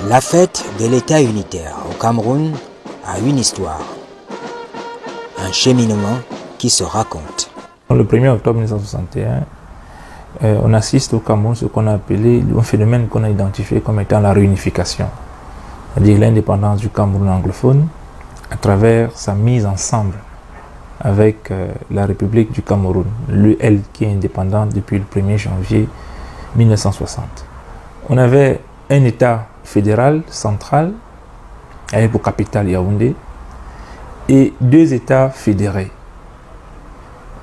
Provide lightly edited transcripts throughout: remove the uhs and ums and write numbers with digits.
La fête de l'État unitaire au Cameroun a une histoire, un cheminement qui se raconte. Le 1er octobre 1961, on assiste au Cameroun à ce qu'on a appelé un phénomène qu'on a identifié comme étant la réunification, c'est-à-dire l'indépendance du Cameroun anglophone à travers sa mise ensemble avec la République du Cameroun, elle qui est indépendante depuis le 1er janvier 1960. On avait un État fédéral central avec pour capitale Yaoundé et deux États fédérés.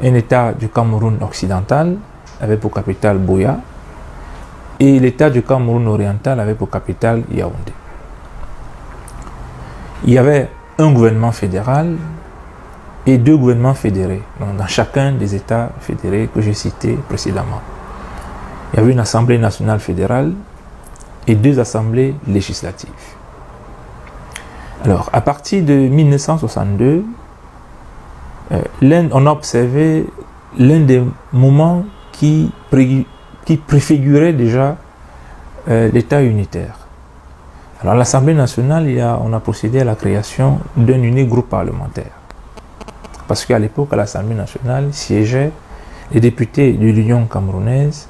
Un État du Cameroun occidental avec pour capitale Buea et l'État du Cameroun oriental avec pour capitale Yaoundé. Il y avait un gouvernement fédéral et deux gouvernements fédérés dans chacun des États fédérés que j'ai cités précédemment. Il y avait une Assemblée nationale fédérale et deux assemblées législatives. Alors, à partir de 1962, on a observé l'un des moments qui préfigurait déjà l'État unitaire. Alors, à l'Assemblée nationale, on a procédé à la création d'un unique groupe parlementaire. Parce qu'à l'époque, à l'Assemblée nationale, siégeaient les députés de l'Union camerounaise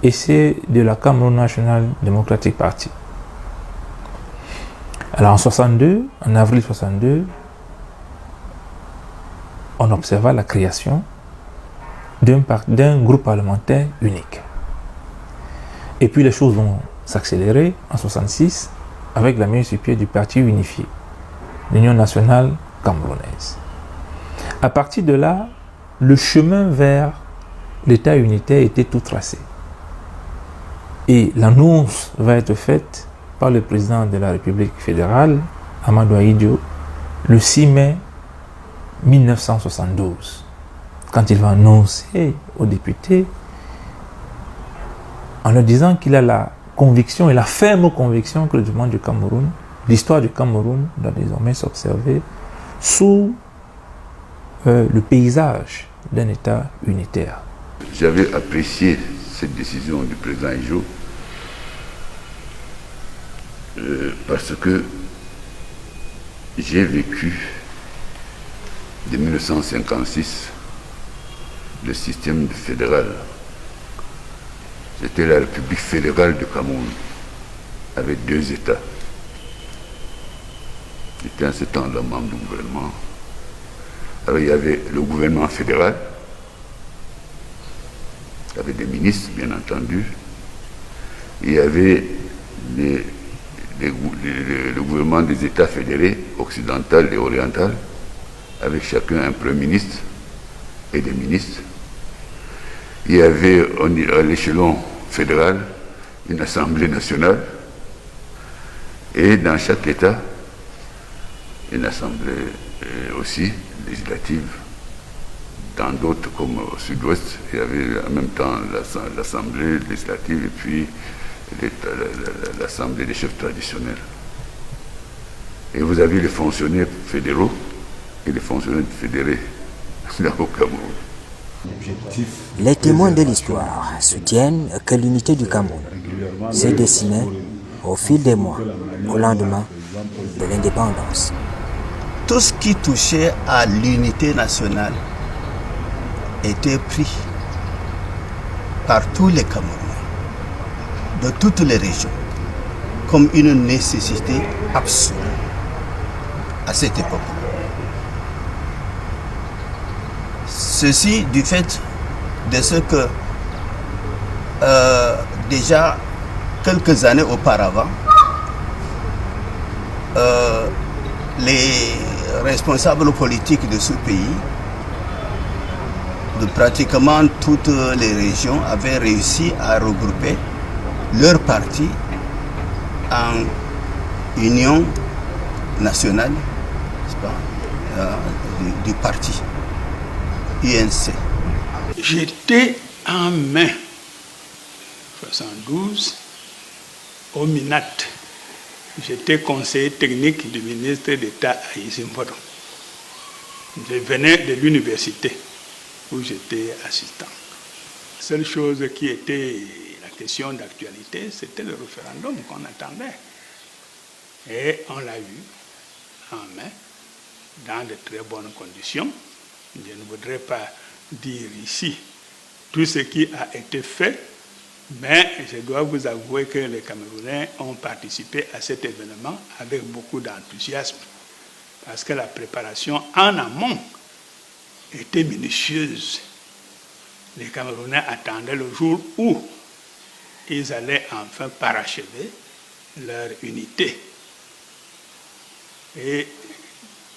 et c'est de la Cameroun National Democratic Party. Alors en avril 62, on observa la création d'un groupe parlementaire unique. Et puis les choses vont s'accélérer en 66 avec la mise sur pied du parti unifié, l'Union nationale camerounaise. À partir de là, le chemin vers l'État unitaire était tout tracé. Et l'annonce va être faite par le président de la République fédérale, Amadou Ahidjo, le 6 mai 1972, quand il va annoncer aux députés, en leur disant qu'il a la conviction et la ferme conviction que le développement du Cameroun, l'histoire du Cameroun doit désormais s'observer sous le paysage d'un État unitaire. J'avais apprécié cette décision du président Ahidjo parce que j'ai vécu de 1956 le système fédéral. C'était la République fédérale du Cameroun avec deux États. J'étais en ce temps-là membre du gouvernement. Alors il y avait le gouvernement fédéral, avec des ministres bien entendu. Il y avait le gouvernement des États fédérés, occidental et oriental, avec chacun un premier ministre et des ministres. Il y avait à l'échelon fédéral une assemblée nationale et dans chaque État une assemblée aussi législative. Dans d'autres comme au sud-ouest, il y avait en même temps l'assemblée législative et puis l'assemblée des chefs traditionnels. Et vous avez les fonctionnaires fédéraux et les fonctionnaires fédérés au Cameroun. Les témoins de l'histoire soutiennent que l'unité du Cameroun s'est dessinée au fil des mois, au lendemain de l'indépendance. Tout ce qui touchait à l'unité nationale était pris par tous les Camerounais, de toutes les régions, comme une nécessité absolue à cette époque. Ceci du fait de ce que déjà quelques années auparavant, les responsables politiques de ce pays, de pratiquement toutes les régions, avaient réussi à regrouper leur parti en union nationale, n'est-ce pas, du parti UNC. J'étais en mai 72 au MINAT. J'étais conseiller technique du ministre d'État Aïssim Vodon. Je venais de l'université où j'étais assistant. La seule chose qui était la question d'actualité, c'était le référendum qu'on attendait. Et on l'a eu en main, dans de très bonnes conditions. Je ne voudrais pas dire ici tout ce qui a été fait, mais je dois vous avouer que les Camerounais ont participé à cet événement avec beaucoup d'enthousiasme, parce que la préparation en amont était minutieuse. Les Camerounais attendaient le jour où ils allaient enfin parachever leur unité. Et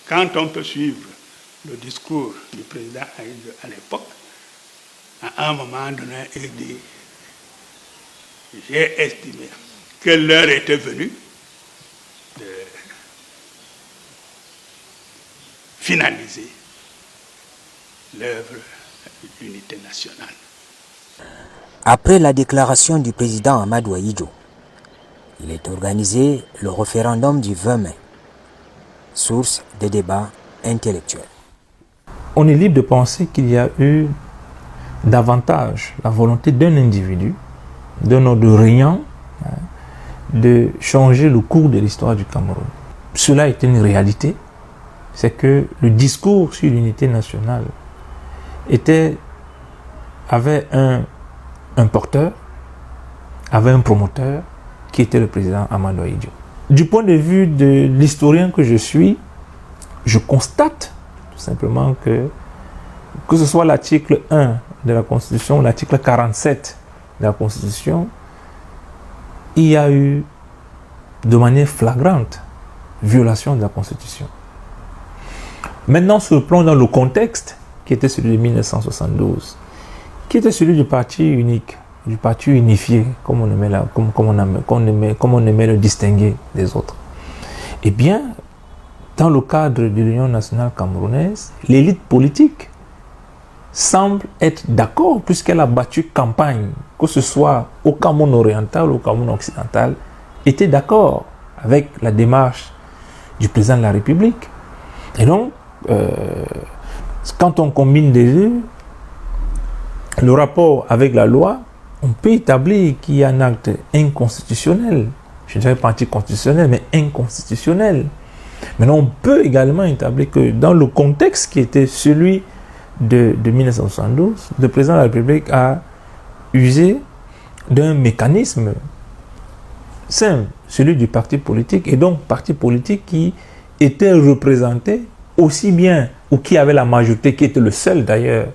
quand on peut suivre le discours du président Ahidjo à l'époque, à un moment donné, il dit: j'ai estimé que l'heure était venue de finaliser l'œuvre d'unité nationale. Après la déclaration du président Amadou Ahidjo, il est organisé le référendum du 20 mai, source des débats intellectuels. On est libre de penser qu'il y a eu davantage la volonté d'un individu, d'un ordre régnant, de changer le cours de l'histoire du Cameroun. Cela est une réalité, c'est que le discours sur l'unité nationale avait un porteur, avait un promoteur, qui était le président Amadou Ahidjo. Du point de vue de l'historien que je suis, je constate tout simplement que ce soit l'article 1 de la Constitution ou l'article 47 de la Constitution, il y a eu de manière flagrante violation de la Constitution. Maintenant, se plonge dans le contexte qui était celui de 1972, qui était celui du parti unique, du parti unifié, comme on aimait le distinguer des autres. Eh bien, dans le cadre de l'Union nationale camerounaise, l'élite politique semble être d'accord, puisqu'elle a battu campagne, que ce soit au Cameroun oriental ou au Cameroun occidental, était d'accord avec la démarche du président de la République. Et donc, quand on combine les deux, le rapport avec la loi, on peut établir qu'il y a un acte inconstitutionnel, je ne dirais pas anticonstitutionnel, mais inconstitutionnel. Maintenant, on peut également établir que dans le contexte qui était celui de 1972, le président de la République a usé d'un mécanisme simple, celui du parti politique, et donc parti politique qui était représenté aussi bien, ou qui avait la majorité, qui était le seul d'ailleurs,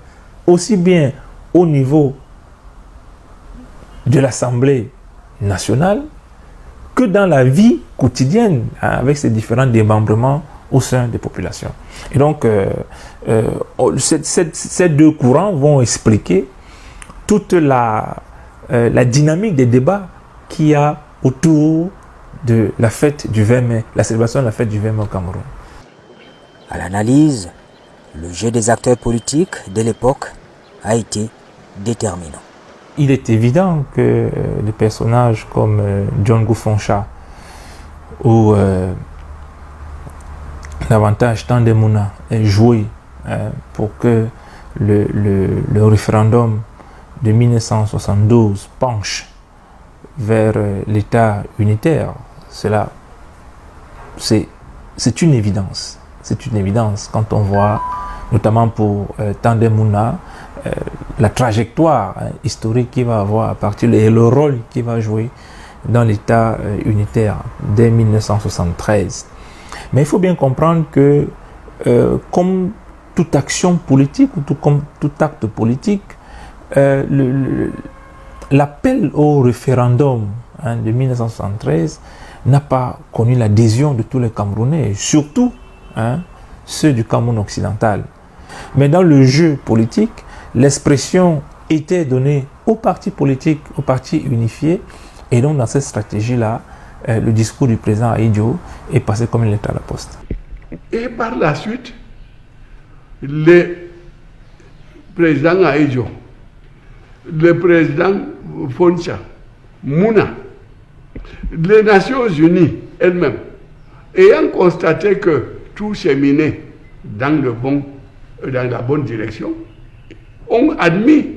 aussi bien au niveau de l'Assemblée nationale que dans la vie quotidienne, avec ses différents démembrements au sein des populations. Et donc, ces deux courants vont expliquer toute la dynamique des débats qu'il y a autour de la fête du 20 mai, la célébration de la fête du 20 mai au Cameroun. À l'analyse, le jeu des acteurs politiques de l'époque a été déterminant. Il est évident que des personnages comme John Goufoncha ou davantage Tandemuna aient joué pour que le référendum de 1972 penche vers l'État unitaire. Cela, c'est une évidence. C'est une évidence quand on voit, notamment pour Tandemuna, la trajectoire historique qu'il va avoir à partir et le rôle qu'il va jouer dans l'État unitaire dès 1973. Mais il faut bien comprendre que comme toute action politique ou comme tout acte politique, l'appel au référendum de 1973 n'a pas connu l'adhésion de tous les Camerounais, surtout ceux du Cameroun occidental. Mais dans le jeu politique, l'expression était donnée aux partis politiques, aux partis unifiés, et donc dans cette stratégie-là, le discours du président Ahidjo est passé comme une lettre à la poste. Et par la suite, le président Ahidjo, le président Foncha, Mouna, les Nations Unies elles-mêmes, ayant constaté que tout cheminait dans la bonne direction, ont admis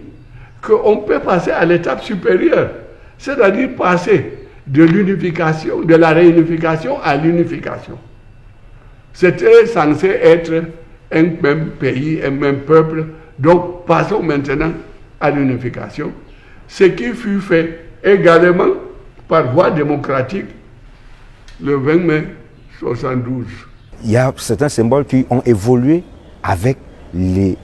qu'on peut passer à l'étape supérieure, c'est-à-dire passer de l'unification, de la réunification à l'unification. C'était censé être un même pays, un même peuple. Donc, passons maintenant à l'unification. Ce qui fut fait également par voie démocratique le 20 mai 1972. Il y a certains symboles qui ont évolué avec les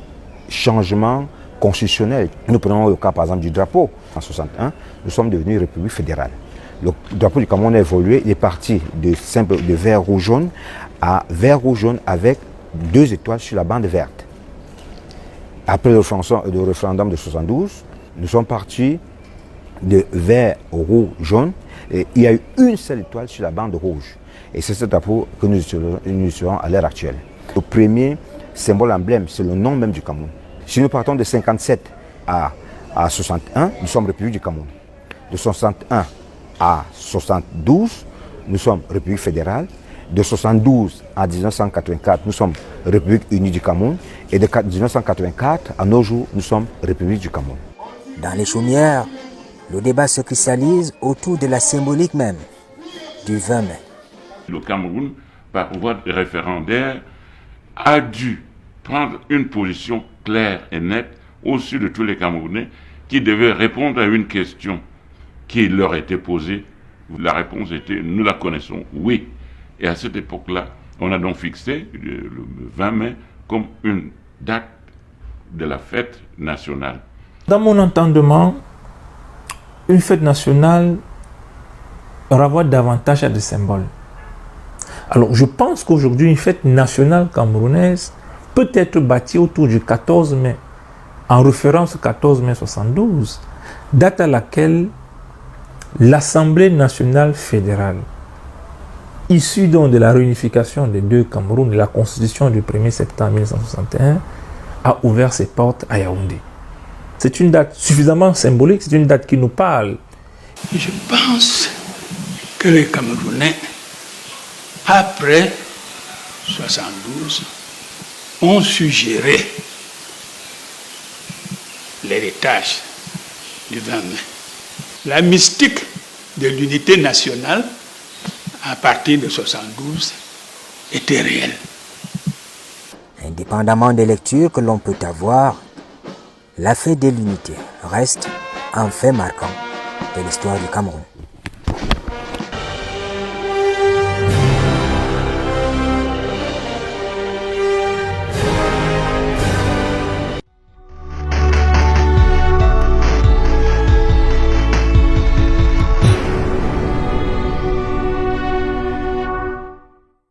changements constitutionnels. Nous prenons le cas par exemple du drapeau. En 1961, nous sommes devenus République fédérale. Le drapeau du Cameroun a évolué, il est parti de vert, rouge, jaune à vert, rouge, jaune avec 2 étoiles sur la bande verte. Après le référendum de 1972, nous sommes partis de vert, rouge, jaune et il y a eu une seule étoile sur la bande rouge. Et c'est ce drapeau que nous utilisons à l'heure actuelle. Le premier symbole emblème, c'est le nom même du Cameroun. Si nous partons de 57 à 61, nous sommes République du Cameroun. De 61 à 72, nous sommes République fédérale. De 72 à 1984, nous sommes République unie du Cameroun. Et de 1984 à nos jours, nous sommes République du Cameroun. Dans les chaumières, le débat se cristallise autour de la symbolique même du 20 mai. Le Cameroun, par voie de référendaire, a dû prendre une position claire et nette au-dessus de tous les Camerounais qui devaient répondre à une question qui leur était posée. La réponse était, nous la connaissons, oui. Et à cette époque-là, on a donc fixé le 20 mai comme une date de la fête nationale. Dans mon entendement, une fête nationale renvoie davantage à des symboles. Alors, je pense qu'aujourd'hui, une fête nationale camerounaise peut être bâtie autour du 14 mai, en référence au 14 mai 1972, date à laquelle l'Assemblée nationale fédérale, issue donc de la réunification des 2 Camerouns et la constitution du 1er septembre 1961, a ouvert ses portes à Yaoundé. C'est une date suffisamment symbolique, c'est une date qui nous parle. Je pense que les Camerounais, après 1972, ont suggéré l'héritage du 20 mai. La mystique de l'unité nationale, à partir de 1972, était réelle. Indépendamment des lectures que l'on peut avoir, la fête de l'unité reste un fait marquant de l'histoire du Cameroun.